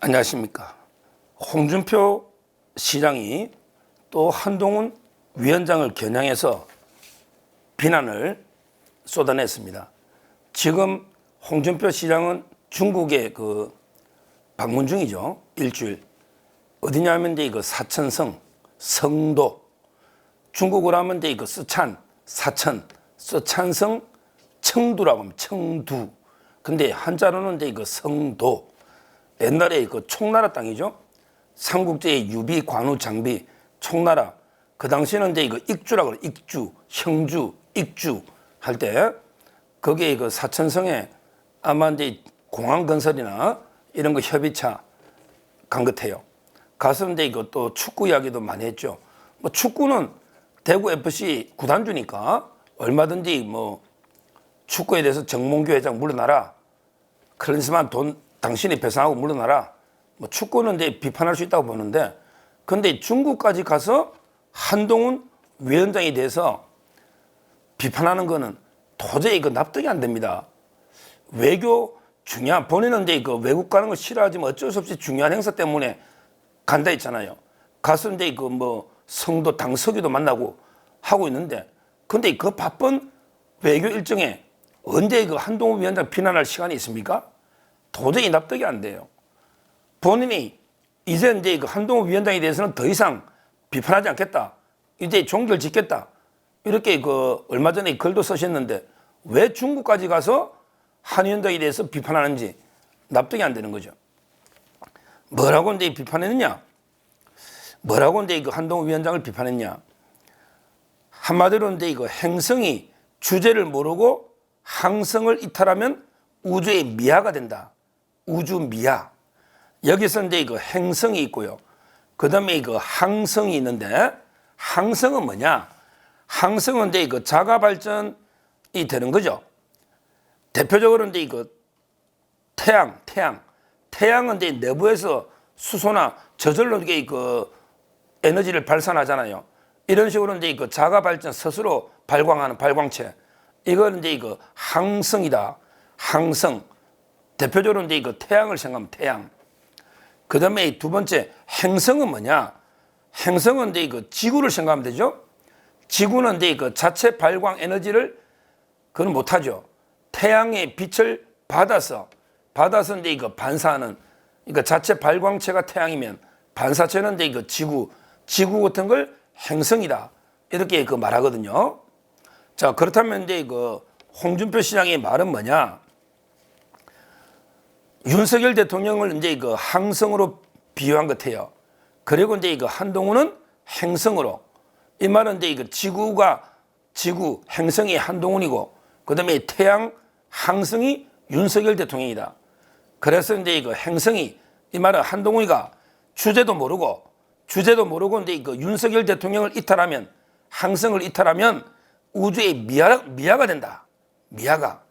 안녕하십니까. 홍준표 시장이 또 한동훈 위원장을 겨냥해서 비난을 쏟아냈습니다. 지금 홍준표 시장은 중국에 방문 중이죠. 일주일. 어디냐면 이거 사천성, 성도. 중국어로 하면 이거 쓰촨, 사천, 쓰촨성, 청두라고 하면 청두. 근데 한자로는 이거 성도. 옛날에 총나라 땅이죠. 삼국지의 유비, 관우, 장비, 총나라. 그 당시에는 이거 익주라고 그래. 익주, 형주, 익주 할 때 거기에 사천성에 아마 이제 공항 건설이나 이런 거 협의차 간 것 같아요. 가서 이거 또 축구 이야기도 많이 했죠. 뭐 축구는 대구 FC 구단주니까 얼마든지 축구에 대해서 정몽규 회장 물러나라. 클린스만 돈 당신이 배상하고 물러나라. 축구는 이제 비판할 수 있다고 보는데, 근데 중국까지 가서 한동훈 위원장에 대해서 비판하는 거는 도저히 납득이 안 됩니다. 외교 중요한, 본인은 이제 외국 가는 거 싫어하지만 어쩔 수 없이 중요한 행사 때문에 간다 했잖아요. 가서 이제 성도 당서기도 만나고 하고 있는데, 근데 그 바쁜 외교 일정에 언제 한동훈 위원장 비난할 시간이 있습니까? 도저히 납득이 안 돼요. 본인이 이제 한동훈 위원장에 대해서는 더 이상 비판하지 않겠다. 이제 종결 짓겠다. 이렇게 얼마 전에 글도 쓰셨는데 왜 중국까지 가서 한 위원장에 대해서 비판하는지 납득이 안 되는 거죠. 뭐라고 이제 비판했느냐? 뭐라고 이제 한동훈 위원장을 비판했냐? 한마디로 이제 행성이 주제를 모르고 항성을 이탈하면 우주의 미아가 된다. 우주 미아. 여기서 이제 행성이 있고요. 그 다음에 항성이 있는데, 항성은 뭐냐? 항성은 이제 자가 발전이 되는 거죠. 대표적으로 이제 태양은 이제 내부에서 수소나 저절로 이게 에너지를 발산하잖아요. 이런 식으로 이제 자가 발전 스스로 발광하는 발광체. 이건 이제 항성이다. 항성. 대표적으로 이제 태양을 생각하면 태양. 그 다음에 두 번째 행성은 뭐냐? 행성은 이제 지구를 생각하면 되죠. 지구는 이제 자체 발광 에너지를 그건 못하죠. 태양의 빛을 받아서 이제 반사하는, 자체 발광체가 태양이면 반사체는 이제 지구 같은 걸 행성이다. 이렇게 말하거든요. 자, 그렇다면 이제 홍준표 시장의 말은 뭐냐? 윤석열 대통령을 이제 항성으로 비유한 것 같아요. 그리고 이제 한동훈은 행성으로. 이 말은 이제 지구, 행성이 한동훈이고, 그 다음에 태양, 항성이 윤석열 대통령이다. 그래서 이제 행성이, 이 말은 한동훈이가 주제도 모르고 이제 윤석열 대통령을 이탈하면, 항성을 이탈하면 우주의 미아가 된다. 미아가.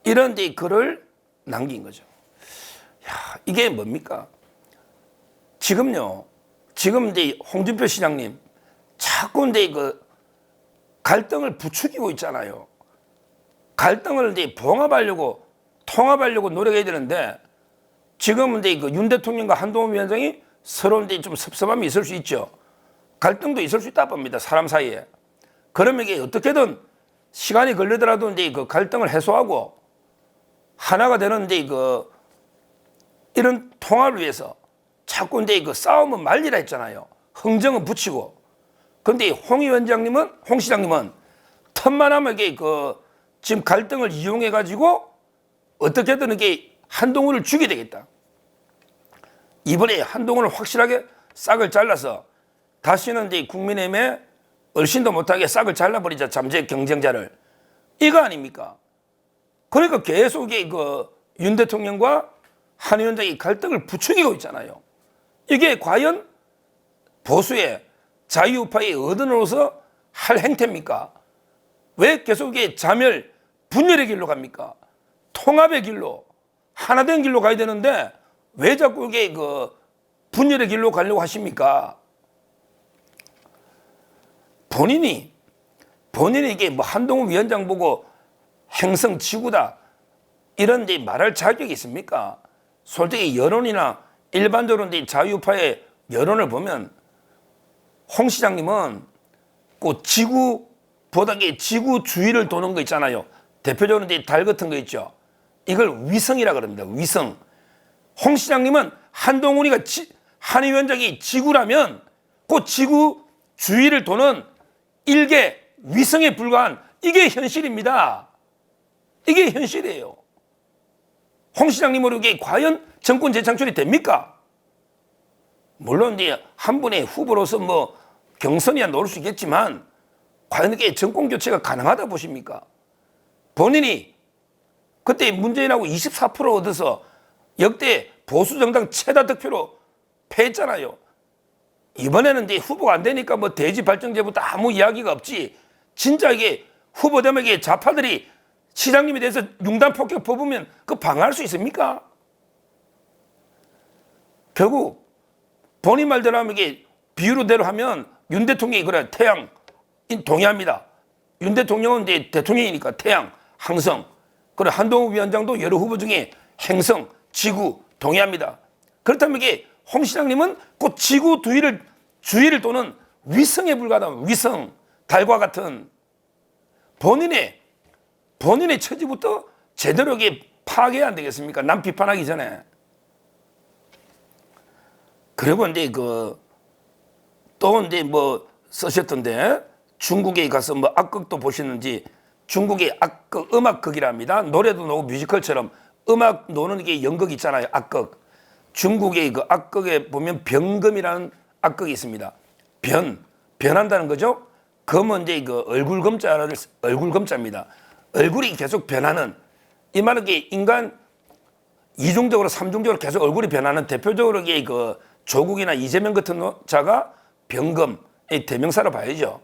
이런 이제 글을 남긴 거죠. 야, 이게 뭡니까? 지금 이제 홍준표 시장님 자꾸 이제 갈등을 부추기고 있잖아요. 갈등을 이제 통합하려고 노력해야 되는데, 지금 이제 윤 대통령과 한동훈 위원장이 서로 이제 좀 섭섭함이 있을 수 있죠. 갈등도 있을 수 있다 봅니다. 사람 사이에. 그러면 이게 어떻게든 시간이 걸리더라도 이제 갈등을 해소하고 하나가 되는데 이런 통합을 위해서 자꾸 이제 싸움은 말리라 했잖아요. 흥정은 붙이고. 근데 홍 시장님은 틈만 하면 이게 지금 갈등을 이용해 가지고 어떻게든 이게 한동훈을 죽여야 되겠다. 이번에 한동훈을 확실하게 싹을 잘라서 다시는 이제 국민의힘에 얼씬도 못하게 싹을 잘라버리자, 잠재 경쟁자를. 이거 아닙니까? 그러니까 계속 윤 대통령과 한 위원장이 갈등을 부추기고 있잖아요. 이게 과연 보수의 자유우파의 어른으로서 할 행태입니까? 왜 계속 자멸, 분열의 길로 갑니까? 통합의 길로, 하나된 길로 가야 되는데 왜 자꾸 이게 분열의 길로 가려고 하십니까? 본인이 이게 한동훈 위원장 보고 행성 지구다 이런 데 말할 자격이 있습니까? 솔직히 여론이나 일반적으로 이제 자유파의 여론을 보면 홍 시장님은 그 지구보다 지구 주위를 도는 거 있잖아요. 대표적으로 이제 달 같은 거 있죠. 이걸 위성이라 그럽니다. 위성. 홍 시장님은 한동훈이가 한 위원장이 지구라면 그 지구 주위를 도는 일개 위성에 불과한 이게 현실입니다. 이게 현실이에요. 홍 시장님으로 이게 과연 정권 재창출이 됩니까? 물론 이제 한 분의 후보로서 뭐 경선이야 놓을 수 있겠지만 과연 이게 정권 교체가 가능하다 보십니까? 본인이 그때 문재인하고 24% 얻어서 역대 보수 정당 최다 득표로 패했잖아요. 이번에는 이제 후보가 안 되니까 뭐 대지 발전제부터 아무 이야기가 없지. 진짜 이게 후보 되면 이게 좌파들이 시장님에 대해서 융단 폭격 뽑으면 그 방어할 수 있습니까? 결국 본인 말대로 하면 이게 비유로대로 하면 윤 대통령이 그래 태양 동의합니다. 윤 대통령은 이제 대통령이니까 태양, 항성. 그래 한동훈 위원장도 여러 후보 중에 행성, 지구 동의합니다. 그렇다면 이게 홍 시장님은 그 지구 주위를 도는 위성에 불과하다. 위성, 달과 같은 본인의 처지부터 제대로 이게 파악해야 안 되겠습니까? 남 비판하기 전에. 그리고 이제 또 이제 뭐 쓰셨던데 중국에 가서 뭐 악극도 보시는지 중국의 악극 음악극이랍니다. 노래도 나오고 뮤지컬처럼 음악 노는 게 연극 있잖아요. 악극. 중국의 그 악극에 보면 변금이라는 악극이 있습니다. 변한다는 거죠. 금은 이제 그 얼굴금자입니다. 얼굴이 계속 변하는 이 말은 게 인간 이중적으로 삼중적으로 계속 얼굴이 변하는 대표적으로 이게 그 조국이나 이재명 같은 자가 변금의 대명사로 봐야죠.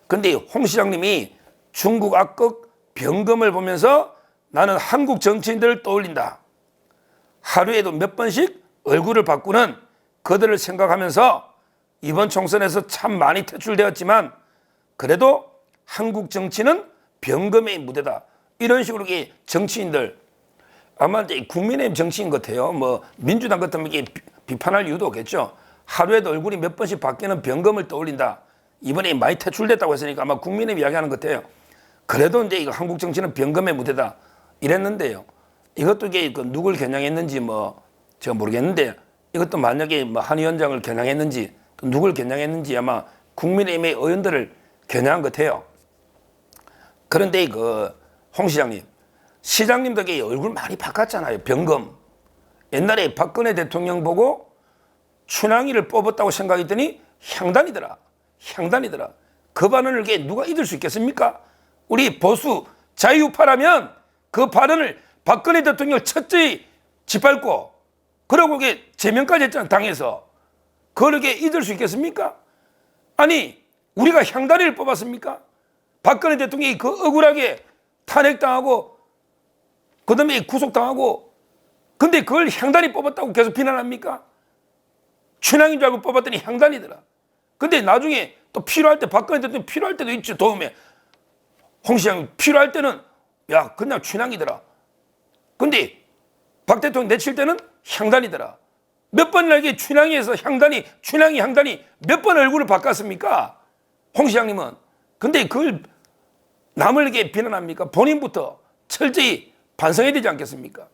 근데 홍 시장님이 중국 악극 변금을 보면서 나는 한국 정치인들을 떠올린다. 하루에도 몇 번씩 얼굴을 바꾸는 그들을 생각하면서 이번 총선에서 참 많이 퇴출되었지만 그래도 한국 정치는 변금의 무대다. 이런 식으로 정치인들 아마 이제 국민의힘 정치인 같아요. 뭐 민주당 같으면 이게 비판할 이유도 없겠죠. 하루에도 얼굴이 몇 번씩 바뀌는 변금을 떠올린다. 이번에 많이 퇴출됐다고 했으니까 아마 국민의힘 이야기하는 것 같아요. 그래도 이제 이거 한국 정치는 변금의 무대다. 이랬는데요. 이것도 이게 누굴 겨냥했는지 뭐 제가 모르겠는데 이것도 만약에 뭐 한 위원장을 겨냥했는지 또 누굴 겨냥했는지 아마 국민의힘의 의원들을 겨냥한 것 같아요. 그런데 홍 시장님, 시장님도 얼굴 많이 바꿨잖아요. 변금. 옛날에 박근혜 대통령 보고 춘향이를 뽑았다고 생각했더니 향단이더라. 그 발언을 누가 잊을 수 있겠습니까? 우리 보수 자유파라면 그 발언을 박근혜 대통령을 첫째히 짓밟고 그러고 제명까지 했잖아, 당에서. 그걸 잊을 수 있겠습니까? 아니, 우리가 향단이를 뽑았습니까? 박근혜 대통령이 그 억울하게 탄핵당하고 그 다음에 구속당하고 근데 그걸 향단이 뽑았다고 계속 비난합니까? 춘향인 줄 알고 뽑았더니 향단이더라. 근데 나중에 또 필요할 때 박근혜 대통령 필요할 때도 있죠. 도움에 홍 시장이 필요할 때는 야 그냥 춘향이더라. 근데 박 대통령 내칠 때는 향단이더라. 몇 번이나 이게 춘향이에서 춘향이 향단이 몇 번 얼굴을 바꿨습니까? 홍 시장님은. 근데 그걸 남을 비난합니까? 본인부터 철저히 반성해야 되지 않겠습니까?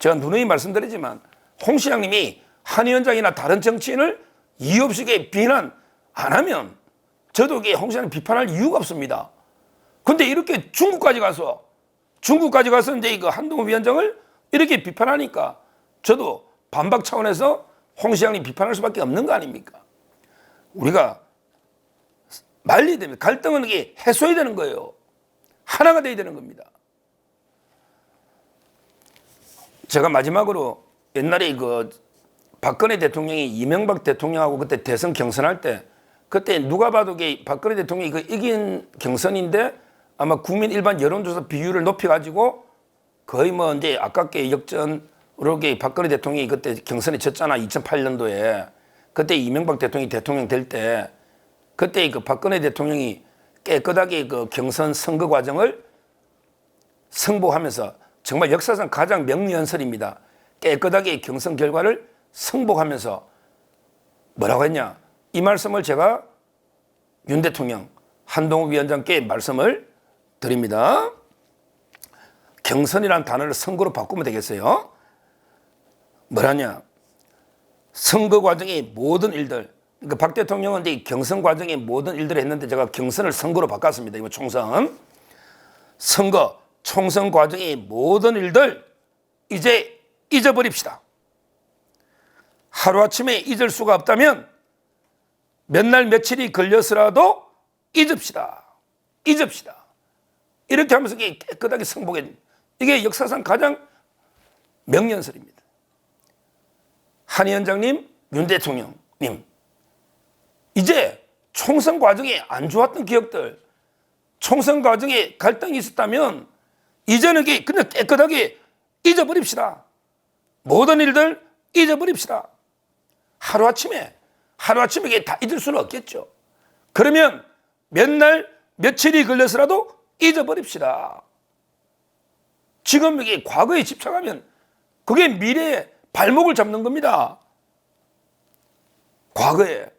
제가 누누이 말씀드리지만 홍 시장님이 한 위원장이나 다른 정치인을 이유 없이 비난 안 하면 저도 홍 시장님 비판할 이유가 없습니다. 근데 이렇게 중국까지 가서 이제 이거 한동훈 위원장을 이렇게 비판하니까 저도 반박 차원에서 홍 시장님 비판할 수밖에 없는 거 아닙니까? 우리가 말려야 됩니다. 갈등은 해소해야 되는 거예요. 하나가 돼야 되는 겁니다. 제가 마지막으로 옛날에 박근혜 대통령이 이명박 대통령하고 그때 대선 경선할 때 그때 누가 봐도 박근혜 대통령이 이긴 경선인데 아마 국민 일반 여론조사 비율을 높여가지고 거의 뭐 이제 아깝게 역전으로 박근혜 대통령이 그때 경선에 졌잖아. 2008년도에. 그때 이명박 대통령이 대통령 될 때 그때 박근혜 대통령이 깨끗하게 경선 선거 과정을 승부하면서 정말 역사상 가장 명리연설입니다. 깨끗하게 경선 결과를 승복하면서 뭐라고 했냐? 이 말씀을 제가 윤 대통령, 한동훈 위원장께 말씀을 드립니다. 경선이라는 단어를 선거로 바꾸면 되겠어요. 뭐라냐? 선거 과정의 모든 일들, 그러니까 박 대통령은 이제 경선 과정의 모든 일들을 했는데 제가 경선을 선거로 바꿨습니다. 이거 총선. 선거, 총선 과정의 모든 일들 이제 잊어버립시다. 하루아침에 잊을 수가 없다면 몇 날 며칠이 걸려서라도 잊읍시다. 잊읍시다. 이렇게 하면서 깨끗하게 승복해. 이게 역사상 가장 명연설입니다. 한 위원장님, 윤 대통령님, 이제 총선 과정에 안 좋았던 기억들, 총선 과정에 갈등이 있었다면 이제는 그냥 깨끗하게 잊어버립시다. 모든 일들 잊어버립시다. 하루아침에 다 잊을 수는 없겠죠. 그러면 몇 날 며칠이 걸려서라도 잊어버립시다. 지금 과거에 집착하면 그게 미래에 발목을 잡는 겁니다. 과거에.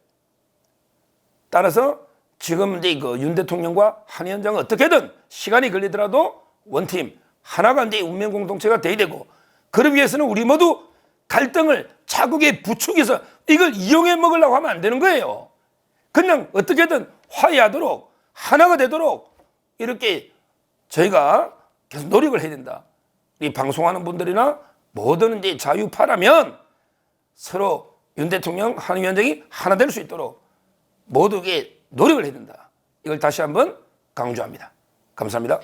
따라서 지금 이제 윤 대통령과 한 위원장은 어떻게든 시간이 걸리더라도 원팀 하나가 이제 운명 공동체가 돼야 되고, 그러기 위해서는 우리 모두 갈등을 자국에 부추겨서 이걸 이용해 먹으려고 하면 안 되는 거예요. 그냥 어떻게든 화해하도록, 하나가 되도록 이렇게 저희가 계속 노력을 해야 된다. 이 방송하는 분들이나 모든 이제 자유파라면 서로 윤 대통령, 한 위원장이 하나 될 수 있도록 모두에게 노력을 해야 된다. 이걸 다시 한번 강조합니다. 감사합니다.